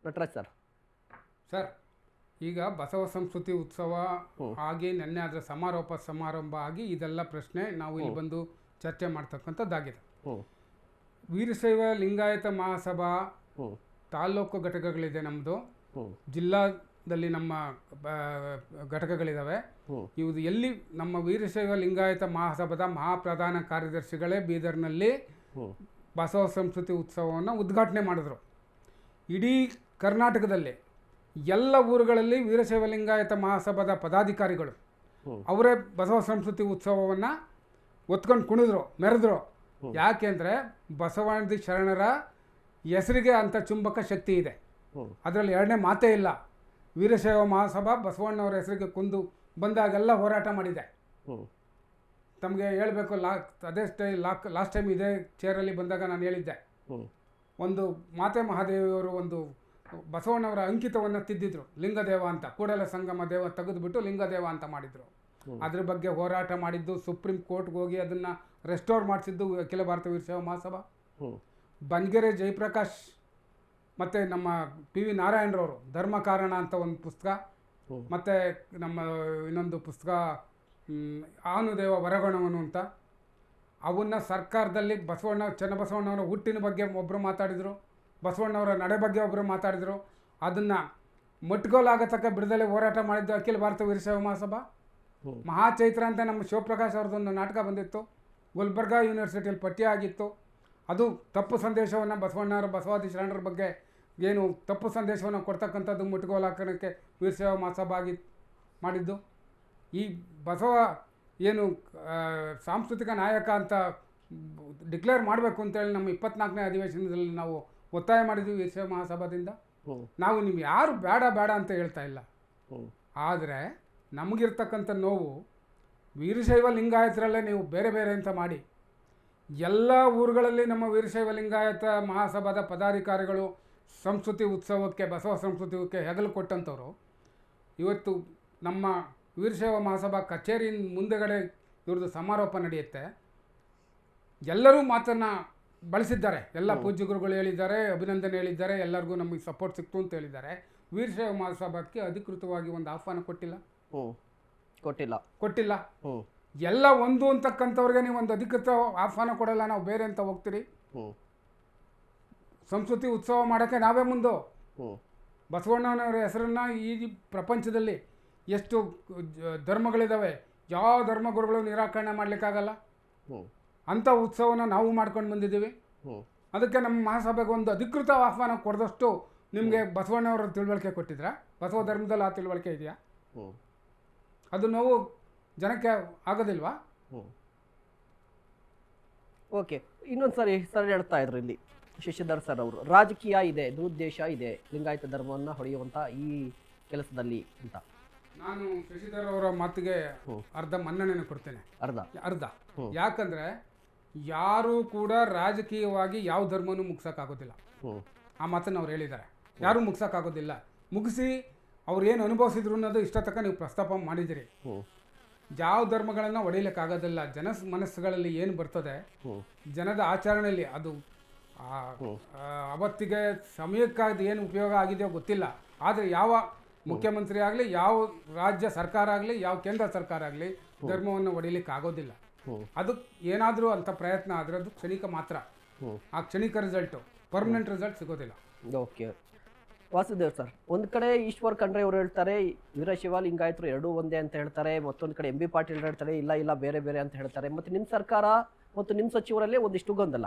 Nataraj sir. Sir, ಈಗ ಬಸವ ಸಂಸ್ಕೃತಿ ಉತ್ಸವ ಆಗಿ ನೆನ್ನೆ ಅದರ ಸಮಾರಂಭ ಆಗಿ ಇದೆಲ್ಲ ಪ್ರಶ್ನೆ ನಾವು ಇಲ್ಲಿ ಬಂದು ಚರ್ಚೆ ಮಾಡ್ತಕ್ಕಂಥದ್ದಾಗಿದೆ. ವೀರಶೈವ ಲಿಂಗಾಯತ ಮಹಾಸಭಾ ತಾಲ್ಲೂಕು ಘಟಕಗಳಿದೆ ನಮ್ಮದು, ಜಿಲ್ಲಾದಲ್ಲಿ ನಮ್ಮ ಘಟಕಗಳಿದ್ದಾವೆ. ಇವು ಎಲ್ಲಿ ನಮ್ಮ ವೀರಶೈವ ಲಿಂಗಾಯತ ಮಹಾಸಭಾದ ಮಹಾಪ್ರಧಾನ ಕಾರ್ಯದರ್ಶಿಗಳೇ ಬೀದರ್ನಲ್ಲಿ ಬಸವ ಸಂಸ್ಕೃತಿ ಉತ್ಸವವನ್ನು ಉದ್ಘಾಟನೆ ಮಾಡಿದ್ರು. ಇಡೀ ಕರ್ನಾಟಕದಲ್ಲಿ ಎಲ್ಲ ಊರುಗಳಲ್ಲಿ ವೀರಶೈವ ಲಿಂಗಾಯತ ಮಹಾಸಭಾದ ಪದಾಧಿಕಾರಿಗಳು ಅವರೇ ಬಸವ ಸಂಸ್ಕೃತಿ ಉತ್ಸವವನ್ನು ಒತ್ಕೊಂಡು ಕುಣಿದ್ರು, ಮೆರೆದ್ರು. ಯಾಕೆಂದರೆ ಬಸವಾದಿ ಶರಣರ ಹೆಸರಿಗೆ ಅಂಥ ಚುಂಬಕ ಶಕ್ತಿ ಇದೆ, ಅದರಲ್ಲಿ ಎರಡನೇ ಮಾತೇ ಇಲ್ಲ. ವೀರಶೈವ ಮಹಾಸಭಾ ಬಸವಣ್ಣವರ ಹೆಸರಿಗೆ ಕುಂದು ಬಂದಾಗೆಲ್ಲ ಹೋರಾಟ ಮಾಡಿದೆ. ತಮಗೆ ಹೇಳಬೇಕು, ಲಾಸ್ಟ್ ಟೈಮ್ ಇದೇ ಚೇರಲ್ಲಿ ಬಂದಾಗ ನಾನು ಹೇಳಿದ್ದೆ, ಒಂದು ಮಾತೆ ಮಹಾದೇವಿಯವರು ಒಂದು ಬಸವಣ್ಣವರ ಅಂಕಿತವನ್ನು ತಿದ್ದಿದ್ರು, ಲಿಂಗದೇವ ಅಂತ, ಕೂಡಲ ಸಂಗಮ ದೇವ ತೆಗೆದುಬಿಟ್ಟು ಲಿಂಗದೇವ ಅಂತ ಮಾಡಿದರು. ಅದ್ರ ಬಗ್ಗೆ ಹೋರಾಟ ಮಾಡಿದ್ದು, ಸುಪ್ರೀಂ ಕೋರ್ಟ್ಗೆ ಹೋಗಿ ಅದನ್ನು ರೆಸ್ಟೋರ್ ಮಾಡಿಸಿದ್ದು ಅಖಿಲ ಭಾರತ ವೀರಶೈವ ಮಹಾಸಭಾ. ಬನ್ಗೆರೆ ಜಯಪ್ರಕಾಶ್ ಮತ್ತು ನಮ್ಮ ಪಿ ವಿ ನಾರಾಯಣರವರು ಧರ್ಮಕಾರಣ ಅಂತ ಒಂದು ಪುಸ್ತಕ, ಮತ್ತು ನಮ್ಮ ಇನ್ನೊಂದು ಪುಸ್ತಕ ಆನುದೇವ ವರಗಣವನು ಅಂತ, ಅವನ್ನ ಸರ್ಕಾರದಲ್ಲಿ ಚನ್ನಬಸವಣ್ಣವರ ಹುಟ್ಟಿನ ಬಗ್ಗೆ ಒಬ್ಬರು ಮಾತಾಡಿದರು, ಬಸವಣ್ಣವರ ನಡೆ ಬಗ್ಗೆ ಒಬ್ಬರು ಮಾತಾಡಿದರು. ಅದನ್ನು ಮಟ್ಗೋಲಾಗತಕ್ಕ ಬಿಡದಲ್ಲೇ ಹೋರಾಟ ಮಾಡಿದ್ದು ಅಖಿಲ ಭಾರತ ವೀರಶೈವ ಮಹಾಸಭಾ. ಮಹಾಚೈತ್ರ ಅಂತ ನಮ್ಮ ಶಿವಪ್ರಕಾಶ್ ಅವ್ರದ್ದೊಂದು ನಾಟಕ ಬಂದಿತ್ತು, ಗುಲ್ಬರ್ಗಾ ಯೂನಿವರ್ಸಿಟಿಯಲ್ಲಿ ಪಠ್ಯ ಆಗಿತ್ತು. ಅದು ತಪ್ಪು ಸಂದೇಶವನ್ನು ಬಸವಣ್ಣವರ ಬಸವಾದಿ ಶರಣರ ಬಗ್ಗೆ ಏನು ತಪ್ಪು ಸಂದೇಶವನ್ನು ಕೊಡ್ತಕ್ಕಂಥದ್ದು ಮುಟ್ಗೋಲಾಕರಣಕ್ಕೆ ವೀರಶೈವ ಮಹಾಸಭಾ ಆಗಿ ಮಾಡಿದ್ದು. ಈ ಬಸವ ಏನು ಸಾಂಸ್ಕೃತಿಕ ನಾಯಕ ಅಂತ ಡಿಕ್ಲೇರ್ ಮಾಡಬೇಕು ಅಂತೇಳಿ ನಮ್ಮ 24ನೇ ಅಧಿವೇಶನದಲ್ಲಿ ನಾವು ಒತ್ತಾಯ ಮಾಡಿದ್ವಿ ವೀರಶೈವ ಮಹಾಸಭಾದಿಂದ. ನಾವು ನಿಮ್ಗೆ ಯಾರು ಬೇಡ ಅಂತ ಹೇಳ್ತಾ ಇಲ್ಲ, ಆದರೆ ನಮಗಿರ್ತಕ್ಕಂಥ ನೋವು ವೀರಶೈವ ಲಿಂಗಾಯತರಲ್ಲೇ ನೀವು ಬೇರೆ ಬೇರೆ ಅಂತ ಮಾಡಿ ಎಲ್ಲ ಊರುಗಳಲ್ಲಿ ನಮ್ಮ ವೀರಶೈವ ಲಿಂಗಾಯತ ಮಹಾಸಭಾದ ಪದಾಧಿಕಾರಿಗಳು ಸಂಸ್ಕೃತಿ ಉತ್ಸವಕ್ಕೆ, ಬಸವ ಸಂಸ್ಕೃತಿ ಉತ್ಸವಕ್ಕೆ ಹೆಗಲು ಕೊಟ್ಟಂಥವ್ರು ಇವತ್ತು ನಮ್ಮ ವೀರಶೈವ ಮಹಾಸಭಾ ಕಚೇರಿ ಮುಂದೆಗಡೆ ಇವ್ರದ್ದು ಸಮಾರೋಪ ನಡೆಯುತ್ತೆ. ಎಲ್ಲರೂ ಮಾತನ್ನು ಬಳಸಿದ್ದಾರೆ, ಎಲ್ಲ ಪೂಜ್ಯ ಗುರುಗಳು ಹೇಳಿದ್ದಾರೆ, ಅಭಿನಂದನೆ ಹೇಳಿದ್ದಾರೆ, ಎಲ್ಲರಿಗೂ ನಮಗೆ ಸಪೋರ್ಟ್ ಸಿಕ್ತು ಅಂತ ಹೇಳಿದ್ದಾರೆ. ವೀರಶೈವ ಮಹಾಸಭಾಕ್ಕೆ ಅಧಿಕೃತವಾಗಿ ಒಂದು ಆಹ್ವಾನ ಕೊಟ್ಟಿಲ್ಲ. ಎಲ್ಲ ಒಂದು ಅಂತಕ್ಕಂಥವ್ರಿಗೆ ನೀವು ಒಂದು ಅಧಿಕೃತ ಆಹ್ವಾನ ಕೊಡಲ್ಲ, ನಾವು ಬೇರೆ ಅಂತ ಹೋಗ್ತೀರಿ. ಸಂಸ್ಕೃತಿ ಉತ್ಸವ ಮಾಡೋಕ್ಕೆ ನಾವೇ ಮುಂದೆ. ಬಸವಣ್ಣನವರ ಹೆಸರನ್ನು ಈ ಪ್ರಪಂಚದಲ್ಲಿ ಎಷ್ಟು ಧರ್ಮಗಳಿದ್ದಾವೆ, ಯಾವ ಧರ್ಮಗುರುಗಳು ನಿರಾಕರಣೆ ಮಾಡಲಿಕ್ಕಾಗಲ್ಲ. ಅಂಥ ಉತ್ಸವನ ನಾವು ಮಾಡ್ಕೊಂಡು ಬಂದಿದ್ದೀವಿ. ಅದಕ್ಕೆ ನಮ್ಮ ಮಹಾಸಭೆಗೆ ಒಂದು ಅಧಿಕೃತ ಆಹ್ವಾನ ಕೊಡದಷ್ಟು ನಿಮಗೆ ಬಸವಣ್ಣವರ ತಿಳುವಳಿಕೆ ಕೊಟ್ಟಿದ್ರಾ? ಬಸವ ಧರ್ಮದಲ್ಲಿ ಆ ತಿಳುವಳಿಕೆ ಇದೆಯಾ? ಅದು ನೋವು ಜನಕ್ಕೆ ಆಗೋದಿಲ್ವಾ? ಓಕೆ, ಇನ್ನೊಂದು ಸರಿ ಹೇಳ್ತಾ ಇದ್ರು ಇಲ್ಲಿ ಶಶಿಧರ್ ಸರ್ ಅವರು, ರಾಜಕೀಯ ಇದೆ, ದುರುದ್ದೇಶ ಇದೆ ಲಿಂಗಾಯತ ಧರ್ಮವನ್ನು ಹೊಡೆಯುವಂಥ ಈ ಕೆಲಸದಲ್ಲಿ ಅಂತ. ನಾನು ಶಶಿಧರ್ ಅವರ ಮಾತಿಗೆ ಅರ್ಧ ಮನ್ನಣೆಯನ್ನು ಕೊಡ್ತೇನೆ. ಅರ್ಧ ಯಾಕಂದರೆ ಯಾರೂ ಕೂಡ ರಾಜಕೀಯವಾಗಿ ಯಾವ ಧರ್ಮನೂ ಮುಗ್ಸೋಕ್ಕಾಗೋದಿಲ್ಲ. ಆ ಮಾತನ್ನು ಅವ್ರು ಹೇಳಿದ್ದಾರೆ, ಯಾರೂ ಮುಗ್ಸೋಕ್ಕಾಗೋದಿಲ್ಲ. ಮುಗಿಸಿ ಅವ್ರು ಏನು ಅನುಭವಿಸಿದ್ರು ಅನ್ನೋದು ಇಷ್ಟ ತನಕ ನೀವು ಪ್ರಸ್ತಾಪ ಮಾಡಿದಿರಿ. ಯಾವ ಧರ್ಮಗಳನ್ನು ಹೊಡಿಲಿಕ್ಕಾಗೋದಿಲ್ಲ. ಜನ ಮನಸ್ಸುಗಳಲ್ಲಿ ಏನು ಬರ್ತದೆ, ಜನದ ಆಚರಣೆಯಲ್ಲಿ ಅದು ಅವತ್ತಿಗೆ ಸಮಯಕ್ಕಾಗಿ ಏನು ಉಪಯೋಗ ಆಗಿದೆಯೋ ಗೊತ್ತಿಲ್ಲ. ಆದರೆ ಯಾವ ಮುಖ್ಯಮಂತ್ರಿ ಆಗಲಿ, ಯಾವ ರಾಜ್ಯ ಸರ್ಕಾರ ಆಗಲಿ, ಯಾವ ಕೇಂದ್ರ ಸರ್ಕಾರ ಆಗಲಿ ಧರ್ಮವನ್ನು ಹೊಡಿಲಿಕ್ಕೆ ಆಗೋದಿಲ್ಲ. ಅದು ಏನಾದರೂ ಅಂತ ಪ್ರಯತ್ನ ಆದರೆ ಅದು ಕ್ಷಣಿಕ ಮಾತ್ರ. ಆ ಕ್ಷಣಿಕ ರಿಸಲ್ಟು ಪರ್ಮನೆಂಟ್ ರಿಸಲ್ಟ್ ಸಿಗೋದಿಲ್ಲ. ಓಕೆ ವಾಸುದೇವ್ ಸರ್, ಒಂದು ಕಡೆ ಈಶ್ವರ್ ಖಂಡ್ರೆ ಅವರು ಹೇಳ್ತಾರೆ ವೀರಶೈವ ಲಿಂಗಾಯತರು ಎರಡೂ ಒಂದೇ ಅಂತ ಹೇಳ್ತಾರೆ, ಮತ್ತೊಂದು ಕಡೆ MB ಪಾಟೀಲ್ ಹೇಳ್ತಾರೆ ಇಲ್ಲ ಬೇರೆ ಅಂತ ಹೇಳ್ತಾರೆ. ಮತ್ತು ನಿಮ್ಮ ಸರ್ಕಾರ ಮತ್ತು ನಿಮ್ಮ ಸಚಿವರಲ್ಲೇ ಒಂದಿಷ್ಟು ಗೊಂದಲ.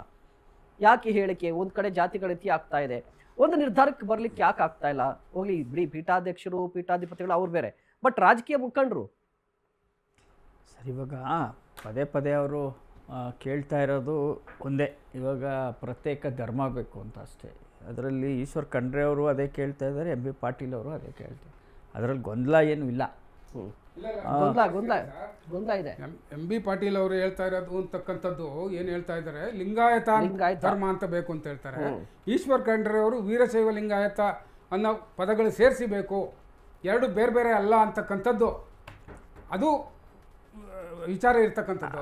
ಯಾಕೆ ಹೇಳಿಕೆ? ಒಂದು ಕಡೆ ಜಾತಿ ಗಣತಿ ಆಗ್ತಾ ಇದೆ, ಒಂದು ನಿರ್ಧಾರಕ್ಕೆ ಬರಲಿಕ್ಕೆ ಯಾಕೆ ಆಗ್ತಾ ಇಲ್ಲ? ಹೋಗ್ಲಿ ಬಿಡಿ, ಪೀಠಾಧ್ಯಕ್ಷರು ಪೀಠಾಧಿಪತಿಗಳು ಅವ್ರು ಬೇರೆ, ಬಟ್ ರಾಜಕೀಯ ಮುಖಂಡರು ಸರ್ ಇವಾಗ ಪದೇ ಅವರು ಕೇಳ್ತಾ ಇರೋದು ಒಂದೇ, ಇವಾಗ ಪ್ರತ್ಯೇಕ ಧರ್ಮ ಬೇಕು ಅಂತ ಅಷ್ಟೇ. ಅದರಲ್ಲಿ ಈಶ್ವರ್ ಖಂಡ್ರೆ ಅವರು ಅದೇ ಕೇಳ್ತಾ ಇದ್ದಾರೆ, MB ಪಾಟೀಲ್ ಅವರು ಅದೇ ಕೇಳ್ತಾರೆ. ಅದರಲ್ಲಿ ಗೊಂದಲ ಏನೂ ಇಲ್ಲ. ಗೊಂದಲ ಇದೆ. MB ಪಾಟೀಲ್ ಅವರು ಹೇಳ್ತಾ ಇರೋದು ಅಂತಕ್ಕಂಥದ್ದು ಏನು ಹೇಳ್ತಾ ಇದ್ದಾರೆ, ಲಿಂಗಾಯತ ಧರ್ಮ ಅಂತ ಬೇಕು ಅಂತ ಹೇಳ್ತಾರೆ. ಈಶ್ವರ್ ಖಂಡ್ರೆ ಅವರು ವೀರಶೈವ ಲಿಂಗಾಯತ ಅನ್ನೋ ಪದಗಳು ಸೇರಿಸಬೇಕು, ಎರಡು ಬೇರೆ ಅಲ್ಲ ಅಂತಕ್ಕಂಥದ್ದು ಅದು ವಿಚಾರ ಇರ್ತಕ್ಕಂಥದ್ದು.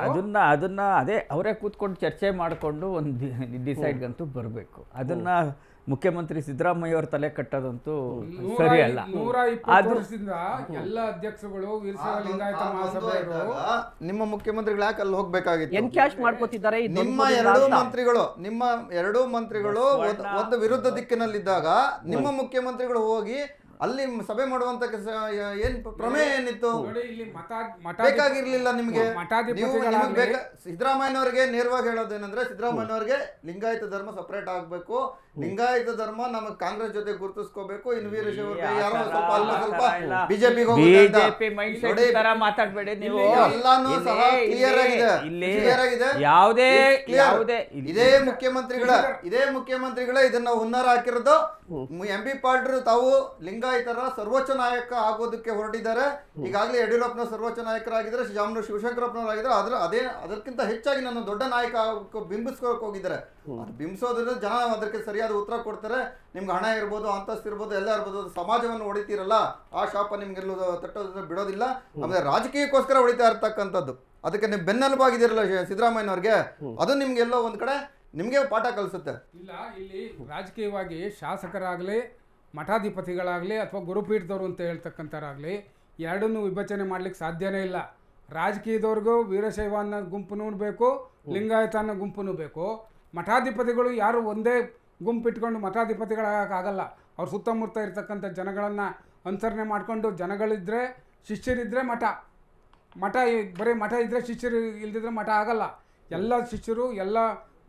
ಅದನ್ನ ಅದೇ ಅವರೇ ಕೂತ್ಕೊಂಡು ಚರ್ಚೆ ಮಾಡಿಕೊಂಡು ಒಂದು ಡಿಸೈಡ್ಗಂತೂ ಬರಬೇಕು. ಅದನ್ನು ಮುಖ್ಯಮಂತ್ರಿ ಸಿದ್ದರಾಮಯ್ಯ ಅವ್ರ ತಲೆ ಕಟ್ಟೋದಂತೂ ನೂರ ಸರಿ ಅಲ್ಲ. 120 ವರ್ಷದಿಂದ ಎಲ್ಲ ಅಧ್ಯಕ್ಷರುಗಳು ವೀರಶೈವ ಲಿಂಗಾಯತ ಮಹಾಸಭೆಯವರು ನಿಮ್ಮ ಮುಖ್ಯಮಂತ್ರಿಗಳು ಯಾಕೆ ಅಲ್ಲಿ ಹೋಗ್ಬೇಕಾಗಿತ್ತು? ಎನ್ಕ್ಯಾಶ್ ಮಾಡ್ಕೋತಿದ್ದಾರೆ. ನಿಮ್ಮ ಎರಡೂ ಮಂತ್ರಿಗಳು ಒಂದು ವಿರುದ್ಧ ದಿಕ್ಕಿನಲ್ಲಿದ್ದಾಗ ನಿಮ್ಮ ಮುಖ್ಯಮಂತ್ರಿಗಳು ಹೋಗಿ ಅಲ್ಲಿ ಸಭೆ ಮಾಡುವಂತ ಏನ್ ಪ್ರಮೇಯ ಏನಿತ್ತು? ಬೇಕಾಗಿರ್ಲಿಲ್ಲ ನಿಮ್ಗೆ. ಸಿದ್ದರಾಮಯ್ಯನವರಿಗೆ ನೇರವಾಗಿ ಹೇಳೋದೇನಂದ್ರೆ, ಸಿದ್ದರಾಮಯ್ಯನವರಿಗೆ ಲಿಂಗಾಯತ ಧರ್ಮ ಸಪರೇಟ್ ಆಗ್ಬೇಕು, ಲಿಂಗಾಯತ ಧರ್ಮ ನಮಗ್ ಕಾಂಗ್ರೆಸ್ ಜೊತೆ ಗುರುತಿಸ್ಕೋಬೇಕು, ಇನ್ನು ವೀರಶೈವರಿಗೆ ಯಾರೋ ಸ್ವಲ್ಪ ಬಿಜೆಪಿಗೆ ಮಾತಾಡ್ಬೇಡಿ ನೀವು. ಎಲ್ಲಾನು ಸಹ ಕ್ಲಿಯರ್ ಆಗಿದೆ. ಇದೇ ಮುಖ್ಯಮಂತ್ರಿಗಳೇ ಇದನ್ನ ಹುನ್ನಾರ ಹಾಕಿರೋದು. MP ಪಾಟೀಲ್ ತಾವು ಲಿಂಗಾಯತರ ಸರ್ವೋಚ್ಚ ನಾಯಕ ಆಗೋದಕ್ಕೆ ಹೊರಟಿದ್ದಾರೆ. ಈಗಾಗಲೇ ಯಡಿಯೂರಪ್ಪನ ಸರ್ವೋಚ್ಚ ನಾಯಕರಾಗಿದ್ದಾರೆ, ಶಿವಶಂಕರಪ್ಪನವರಾಗಿದ್ದಾರೆ. ಅದಕ್ಕಿಂತ ಹೆಚ್ಚಾಗಿ ನನ್ನ ದೊಡ್ಡ ನಾಯಕ ಬಿಂಬಿಸ್ಕೋಕ್ ಹೋಗಿದ್ದಾರೆ. ಬಿಂಬಿಸೋದ್ರಿಂದ ಜನ ಅದಕ್ಕೆ ಸರಿಯಾದ ಉತ್ತರ ಕೊಡ್ತಾರೆ. ನಿಮ್ಗೆ ಹಣ ಇರ್ಬೋದು, ಅಂತಸ್ತು ಇರ್ಬೋದು, ಎಲ್ಲ ಇರ್ಬೋದು, ಸಮಾಜವನ್ನು ಹೊಡಿತೀರಲ್ಲ, ಆ ಶಾಪ ನಿಮ್ಗೆಲ್ಲೂ ತಟ್ಟೋದ್ರಿಂದ ಬಿಡೋದಿಲ್ಲ. ಆಮೇಲೆ ರಾಜಕೀಯಕ್ಕೋಸ್ಕರ ಹೊಡಿತಾ ಇರ್ತಕ್ಕಂಥದ್ದು, ಅದಕ್ಕೆ ನೀವು ಬೆನ್ನೆಲುಬಾಗಿದ್ದೀರಲ್ಲ ಸಿದ್ದರಾಮಯ್ಯನವ್ರಿಗೆ, ಅದು ನಿಮ್ಗೆಲ್ಲೋ ಒಂದ್ ಕಡೆ ನಿಮಗೆ ಪಾಠ ಕಲಿಸುತ್ತೆ. ಇಲ್ಲ, ಇಲ್ಲಿ ರಾಜಕೀಯವಾಗಿ ಶಾಸಕರಾಗಲಿ, ಮಠಾಧಿಪತಿಗಳಾಗಲಿ, ಅಥವಾ ಗುರುಪೀಠದವರು ಅಂತ ಹೇಳ್ತಕ್ಕಂಥವ್ರಾಗಲಿ, ಎರಡನ್ನೂ ವಿಭಜನೆ ಮಾಡ್ಲಿಕ್ಕೆ ಸಾಧ್ಯನೇ ಇಲ್ಲ. ರಾಜಕೀಯದವ್ರಿಗೂ ವೀರಶೈವ ಅನ್ನೋ ಗುಂಪು ಬೇಕು, ಲಿಂಗಾಯತ ಅನ್ನೋ ಗುಂಪು ಬೇಕು. ಮಠಾಧಿಪತಿಗಳು ಯಾರು ಒಂದೇ ಗುಂಪಿಟ್ಕೊಂಡು ಮಠಾಧಿಪತಿಗಳಾಗಲ್ಲ. ಅವ್ರ ಸುತ್ತಮುತ್ತ ಇರ್ತಕ್ಕಂಥ ಜನಗಳನ್ನು ಅನುಸರಣೆ ಮಾಡಿಕೊಂಡು, ಜನಗಳಿದ್ದರೆ ಶಿಷ್ಯರಿದ್ದರೆ ಮಠ ಬರೀ ಮಠ ಇದ್ದರೆ ಶಿಷ್ಯರು ಇಲ್ದಿದ್ರೆ ಮಠ ಆಗಲ್ಲ. ಎಲ್ಲ ಶಿಷ್ಯರು, ಎಲ್ಲ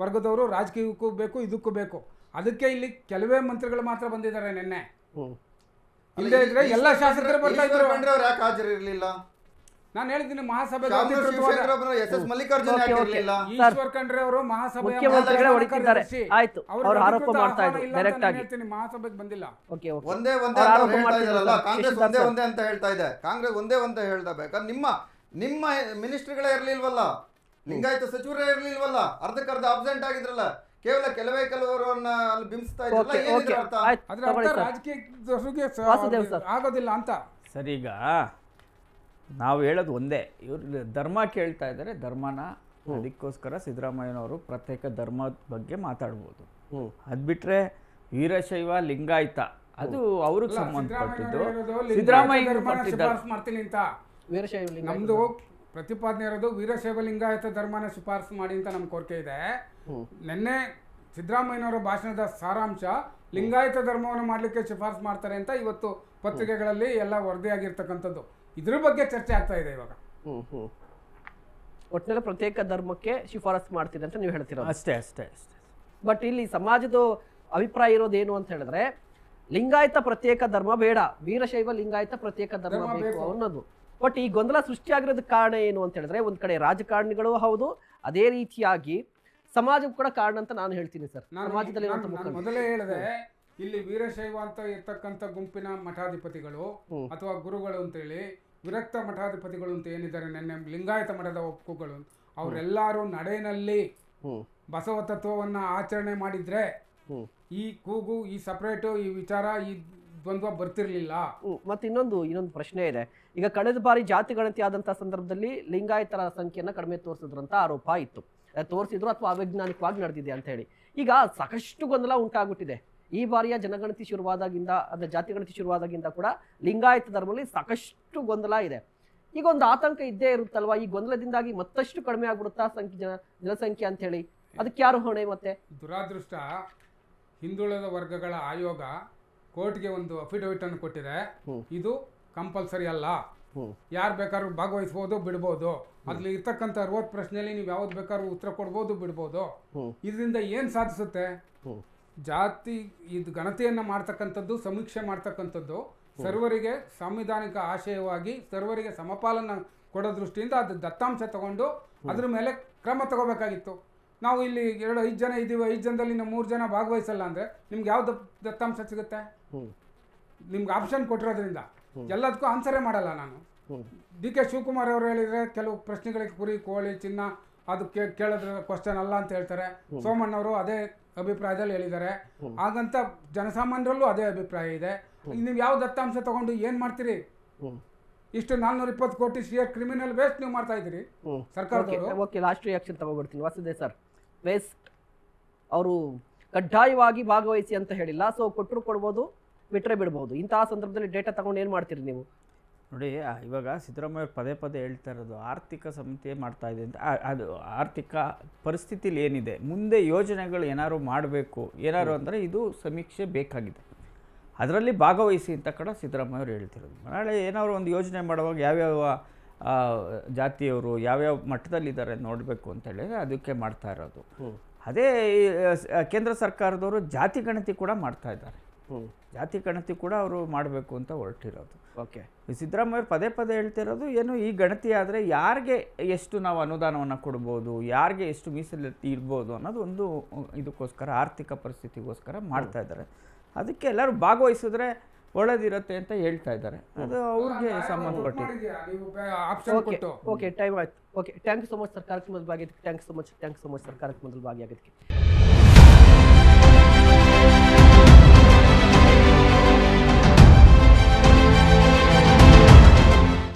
ವರ್ಗದವರು ರಾಜಕೀಯಕ್ಕೂ ಬೇಕು, ಇದಕ್ಕೂ ಬೇಕು. ಅದಕ್ಕೆ ಇಲ್ಲಿ ಕೆಲವೇ ಮಂತ್ರಿಗಳು ಮಾತ್ರ ಬಂದಿದ್ದಾರೆ. ನಿನ್ನೆ ಇಲ್ಲದೆ ಇದ್ರೆ ಎಲ್ಲ ಶಾಸಕರು ಬರ್ತಾ ಇದ್ರು. ಯಾಕೆ ಹಾಜರಿರಲಿಲ್ಲ? ನಾನು ಹೇಳಿದ್ದೀನಿ, ಮಹಾಸಭೆ ಈಶ್ವರ್ ಖಂಡ್ರೆ ಅವರು ಮಹಾಸಭೆಯ ಮಹಾಸಭೆಗೆ ಬಂದಿಲ್ಲ. ಒಂದೇ ಅಂತ ಹೇಳ್ತಾ ಇದೆ ಕಾಂಗ್ರೆಸ್. ಒಂದೇ ಹೇಳ್ತಾ ನಿಮ್ಮ ಮಿನಿಸ್ಟ್ರಿಗಳೇ ಇರ್ಲಿಲ್ವಲ್ಲ, ಲಿಂಗಾಯತ ಸಚಿವರೇ ಇರ್ಲಿಲ್ವಲ್ಲ, ಅರ್ಧಕ್ಕರ್ಧ ಅಬ್ಸೆಂಟ್ ಆಗಿದ್ರಲ್ಲ, ಕೇವಲ ಕೆಲವರನ್ನ ಅಲ್ಲಿ ಬಿಂಬಿಸ್ತಾ ಇದ್ರಲ್ಲ. ರಾಜಕೀಯ ಆಗೋದಿಲ್ಲ ಅಂತ. ಸರಿ, ಈಗ ನಾವು ಹೇಳೋದು ಒಂದೇ, ಇವ್ರು ಧರ್ಮ ಕೇಳ್ತಾ ಇದ್ದಾರೆ, ಧರ್ಮನ ಅದಕ್ಕೋಸ್ಕರ ಸಿದ್ದರಾಮಯ್ಯನವರು ಪ್ರತ್ಯೇಕ ಧರ್ಮದ ಬಗ್ಗೆ ಮಾತಾಡ್ಬೋದು. ಅದು ಬಿಟ್ರೆ ವೀರಶೈವ ಲಿಂಗಾಯತ ಅದು ಅವ್ರಿಗೆ ಸಂಬಂಧಪಟ್ಟಿದ್ದು. ಸಿದ್ದರಾಮಯ್ಯ ಮಾಡ್ತೀನಿ ಅಂತ ನಮ್ದು ಪ್ರತಿಪಾದನೆ ಇರೋದು, ವೀರಶೈವ ಲಿಂಗಾಯತ ಧರ್ಮನ ಶಿಫಾರಸು ಮಾಡಿ ಅಂತ ನಮ್ಮ ಕೋರಿಕೆ ಇದೆ. ನಿನ್ನೆ ಸಿದ್ದರಾಮಯ್ಯನವರ ಭಾಷಣದ ಸಾರಾಂಶ ಲಿಂಗಾಯತ ಧರ್ಮವನ್ನು ಮಾಡಲಿಕ್ಕೆ ಶಿಫಾರಸು ಮಾಡ್ತಾರೆ ಅಂತ ಇವತ್ತು ಪತ್ರಿಕೆಗಳಲ್ಲಿ ಎಲ್ಲ ವರದಿಯಾಗಿರ್ತಕ್ಕಂಥದ್ದು. ಇದ್ರ ಬಗ್ಗೆ ಚರ್ಚೆ ಆಗ್ತಾ ಇದೆ ಇವಾಗ. ಒಟ್ಟಿನಲ್ಲಿ ಪ್ರತ್ಯೇಕ ಧರ್ಮಕ್ಕೆ ಶಿಫಾರಸು ಮಾಡ್ತೀರಿ ಅಂತ ನೀವು ಹೇಳ್ತೀರ. ಅಷ್ಟೇ. ಬಟ್ ಇಲ್ಲಿ ಸಮಾಜದ ಅಭಿಪ್ರಾಯ ಇರೋದೇನು ಅಂತ ಹೇಳಿದ್ರೆ, ಲಿಂಗಾಯತ ಪ್ರತ್ಯೇಕ ಧರ್ಮ ಬೇಡ, ವೀರಶೈವ ಲಿಂಗಾಯತ ಪ್ರತ್ಯೇಕ ಧರ್ಮ ಬೇಕು ಅನ್ನೋದು. ಬಟ್ ಈ ಗೊಂದಲ ಸೃಷ್ಟಿಯಾಗಿರೋದಕ್ಕೆ ಕಾರಣ ಏನು ಅಂತ ಹೇಳಿದ್ರೆ, ಒಂದ್ ಕಡೆ ರಾಜಕಾರಣಿಗಳು ಹೌದು, ಅದೇ ರೀತಿಯಾಗಿ ಸಮಾಜಕ್ಕೂ ಕೂಡ ಕಾರಣ ಅಂತ ನಾನು ಹೇಳ್ತೀನಿ ಸರ್. ಸಮಾಜದಲ್ಲಿ ಮೊದಲೇ ಹೇಳಿದೆ, ಇಲ್ಲಿ ವೀರಶೈವ ಅಂತ ಇರ್ತಕ್ಕಂಥ ಗುಂಪಿನ ಮಠಾಧಿಪತಿಗಳು ಅಥವಾ ಗುರುಗಳು ಅಂತೇಳಿ, ವಿರಕ್ತ ಮಠಾಧಿಪತಿಗಳು ಅಂತ ಏನಿದ್ದಾರೆ, ನೆನ್ನೆ ಲಿಂಗಾಯತ ಮಠದ ಒಕ್ಕುಗಳು, ಅವರೆಲ್ಲರೂ ನಡೆನಲ್ಲಿ ಬಸವ ತತ್ವವನ್ನ ಆಚರಣೆ ಮಾಡಿದ್ರೆ ಈ ಕೂಗು, ಈ ಸಪರೇಟು, ಈ ವಿಚಾರ, ಈ ದ್ವಂದ್ವ ಬರ್ತಿರ್ಲಿಲ್ಲ. ಮತ್ತೆ ಇನ್ನೊಂದು ಪ್ರಶ್ನೆ ಇದೆ. ಈಗ ಕಳೆದ ಬಾರಿ ಜಾತಿ ಗಣತಿ ಆದಂತಹ ಸಂದರ್ಭದಲ್ಲಿ ಲಿಂಗಾಯತರ ಸಂಖ್ಯೆಯನ್ನ ಕಡಿಮೆ ತೋರಿಸಿದ್ರಂತ ಆರೋಪ ಇತ್ತು. ತೋರಿಸಿದ್ರು ಅಥವಾ ಅವೈಜ್ಞಾನಿಕವಾಗಿ ನಡೆದಿದೆ ಅಂತ ಹೇಳಿ. ಈಗ ಸಾಕಷ್ಟು ಗೊಂದಲ ಉಂಟಾಗ್ಬಿಟ್ಟಿದೆ. ಈ ಬಾರಿಯ ಜನಗಣತಿ ಶುರುವಾದಾಗಿಂದ, ಅದರ ಜಾತಿ ಗಣತಿ ಶುರುವಾದಾಗಿಂದ ಕೂಡ ಲಿಂಗಾಯತ ಧರ್ಮದಲ್ಲಿ ಸಾಕಷ್ಟು ಗೊಂದಲ ಇದೆ. ಈಗ ಒಂದು ಆತಂಕ ಇದ್ದೇ ಇರುತ್ತಲ್ವಾ, ಈ ಗೊಂದಲದಿಂದಾಗಿ ಮತ್ತಷ್ಟು ಕಡಿಮೆ ಆಗ್ಬಿಡುತ್ತಾ ಜನಸಂಖ್ಯೆ ಅಂತ ಹೇಳಿ. ಅದಕ್ಕೆ ಯಾರು ಹೊಣೆ? ಮತ್ತೆ ದುರಾದೃಷ್ಟ, ಹಿಂದುಳಿದ ವರ್ಗಗಳ ಆಯೋಗ ಕೋರ್ಟ್ಗೆ ಒಂದು ಅಫಿಡವಿಟ್ ಅನ್ನು ಕೊಟ್ಟಿದೆ. ಇದು ಕಂಪಲ್ಸರಿ ಅಲ್ಲ, ಯಾರು ಬೇಕಾದ್ರೂ ಭಾಗವಹಿಸ್ಬೋದು, ಬಿಡ್ಬೋದು. ಅದ್ರಲ್ಲಿ ಇರ್ತಕ್ಕಂಥ 60 ಪ್ರಶ್ನೆಯಲ್ಲಿ ನೀವು ಯಾವ್ದು ಬೇಕಾದ್ರೂ ಉತ್ತರ ಕೊಡ್ಬೋದು, ಬಿಡ್ಬೋದು. ಇದರಿಂದ ಏನ್ ಸಾಧಿಸುತ್ತೆ? ಜಾತಿ ಇದು ಗಣತಿಯನ್ನ ಮಾಡ್ತಕ್ಕಂಥದ್ದು, ಸಮೀಕ್ಷೆ ಮಾಡ್ತಕ್ಕಂಥದ್ದು ಸರ್ವರಿಗೆ ಸಾಂವಿಧಾನಿಕ ಆಶಯವಾಗಿ ಸರ್ವರಿಗೆ ಸಮಪಾಲನ ಕೊಡೋ ದೃಷ್ಟಿಯಿಂದ ಅದು ದತ್ತಾಂಶ ತಗೊಂಡು ಅದ್ರ ಮೇಲೆ ಕ್ರಮ ತಗೋಬೇಕಾಗಿತ್ತು. ನಾವು ಇಲ್ಲಿ 5 ಜನ ಇದ್ದೀವಿ, 5 ಜನದಲ್ಲಿ ನಾವು 3 ಜನ ಭಾಗವಹಿಸಲ್ಲ ಅಂದ್ರೆ ನಿಮ್ಗೆ ಯಾವ ದತ್ತಾಂಶ ಸಿಗುತ್ತೆ? ನಿಮ್ಗೆ ಆಪ್ಷನ್ ಕೊಟ್ಟಿರೋದ್ರಿಂದ ಎಲ್ಲದಕ್ಕೂ ಆನ್ಸರೇ ಮಾಡಲ್ಲ. ನಾನು DK ಶಿವಕುಮಾರ್ ಅವರು ಹೇಳಿದ್ರೆ ಕೆಲವು ಪ್ರಶ್ನೆಗಳಿಗೆ ಕುರಿ, ಕೋಳಿ, ಚಿನ್ನ ಅದು ಕೇಳಿದ್ರೆ ಕ್ವಶನ್ ಅಲ್ಲ ಅಂತ ಹೇಳ್ತಾರೆ. ಸೋಮಣ್ಣವರು ಅದೇ ಅಭಿಪ್ರಾಯದಲ್ಲಿ ಹೇಳಿದ್ದಾರೆ. ಹಾಗಂತ ಜನಸಾಮಾನ್ಯರಲ್ಲೂ ಅದೇ ಅಭಿಪ್ರಾಯ ಇದೆ. ನೀವು ಯಾವ ದತ್ತಾಂಶ ತಗೊಂಡು ಏನ್ ಮಾಡ್ತೀರಿ? ಇಷ್ಟು 420 ಕೋಟಿ ಶೇರ್ ಕ್ರಿಮಿನಲ್ ವೇಸ್ಟ್ ನೀವು ಮಾಡ್ತಾ ಇದ್ದೀರಿ ಸರ್ಕಾರದವರು. ಲಾಸ್ಟ್ ರಿಯಾಕ್ಷನ್ ತಗೋಬಿಡ್ತೀನಿ. ವಾಸುದೇವ್ ಸರ್, ವೇಸ್ಟ್ ಅವರು ಕಡ್ಡಾಯವಾಗಿ ಭಾಗವಹಿಸಿ ಅಂತ ಹೇಳಿಲ್ಲ. ಸೊ ಕೊಟ್ಟರು ಕೊಡ್ಬೋದು, ಬಿಟ್ಟರೆ ಬಿಡ್ಬೋದು. ಇಂತಹ ಸಂದರ್ಭದಲ್ಲಿ ಡೇಟಾ ತಗೊಂಡು ಏನು ಮಾಡ್ತೀರಿ ನೀವು? ನೋಡಿ, ಇವಾಗ ಸಿದ್ದರಾಮಯ್ಯ ಪದೇ ಪದೇ ಹೇಳ್ತಾ ಇರೋದು ಆರ್ಥಿಕ ಸಮಿತಿ ಮಾಡ್ತಾ ಇದೆ ಅಂತ. ಅದು ಆರ್ಥಿಕ ಪರಿಸ್ಥಿತಿಲಿ ಏನಿದೆ, ಮುಂದೆ ಯೋಜನೆಗಳು ಏನಾದ್ರು ಮಾಡಬೇಕು ಏನಾದ್ರು ಅಂದರೆ ಇದು ಸಮೀಕ್ಷೆ ಬೇಕಾಗಿದೆ, ಅದರಲ್ಲಿ ಭಾಗವಹಿಸಿ ಅಂತ ಕೂಡ ಸಿದ್ದರಾಮಯ್ಯ ಅವರು ಹೇಳ್ತಿರೋದು. ನಾಳೆ ಏನಾದ್ರು ಒಂದು ಯೋಜನೆ ಮಾಡುವಾಗ ಯಾವ್ಯಾವ ಜಾತಿಯವರು ಯಾವ್ಯಾವ ಮಟ್ಟದಲ್ಲಿದ್ದಾರೆ ನೋಡಬೇಕು ಅಂತ ಹೇಳಿದ್ರೆ ಅದಕ್ಕೆ ಮಾಡ್ತಾ ಇರೋದು. ಅದೇ ಕೇಂದ್ರ ಸರ್ಕಾರದವರು ಜಾತಿ ಗಣತಿ ಕೂಡ ಮಾಡ್ತಾ ಇದ್ದಾರೆ. ಜಾತಿ ಗಣತಿ ಕೂಡ ಅವರು ಮಾಡಬೇಕು ಅಂತ ಹೊರಟಿರೋದು. ಓಕೆ, ಸಿದ್ದರಾಮಯ್ಯ ಪದೇ ಪದೇ ಹೇಳ್ತಿರೋದು ಏನು, ಈ ಗಣತಿ ಆದರೆ ಯಾರಿಗೆ ಎಷ್ಟು ನಾವು ಅನುದಾನವನ್ನು ಕೊಡ್ಬೋದು, ಯಾರಿಗೆ ಎಷ್ಟು ಮೀಸಲು ಇರ್ಬೋದು ಅನ್ನೋದು ಒಂದು ಇದಕ್ಕೋಸ್ಕರ, ಆರ್ಥಿಕ ಪರಿಸ್ಥಿತಿಗೋಸ್ಕರ ಮಾಡ್ತಾ ಇದ್ದಾರೆ. ಅದಕ್ಕೆ ಎಲ್ಲರೂ ಭಾಗವಹಿಸಿದ್ರೆ ಒಳ್ಳೇದಿರುತ್ತೆ ಅಂತ ಹೇಳ್ತಾ ಇದ್ದಾರೆ. ಅದು ಅವ್ರಿಗೆ ಸಂಬಂಧಪಟ್ಟಿದೆ. ಆಪ್ಷನ್ ಓಕೆ ಕೊಟ್ಟು ಓಕೆ, ಟೈಮ್ ಆಯ್ತು. Okay, thank you so much sir ಕಾರ್ಯಕ್ರಮದ ಭಾಗಿದ್ದಕ್ಕೆ. Thank you so much sir ಕಾರ್ಯಕ್ರಮದಲ್ಲಿ ಭಾಗಿಯಾಗಿದ್ದಕ್ಕೆ.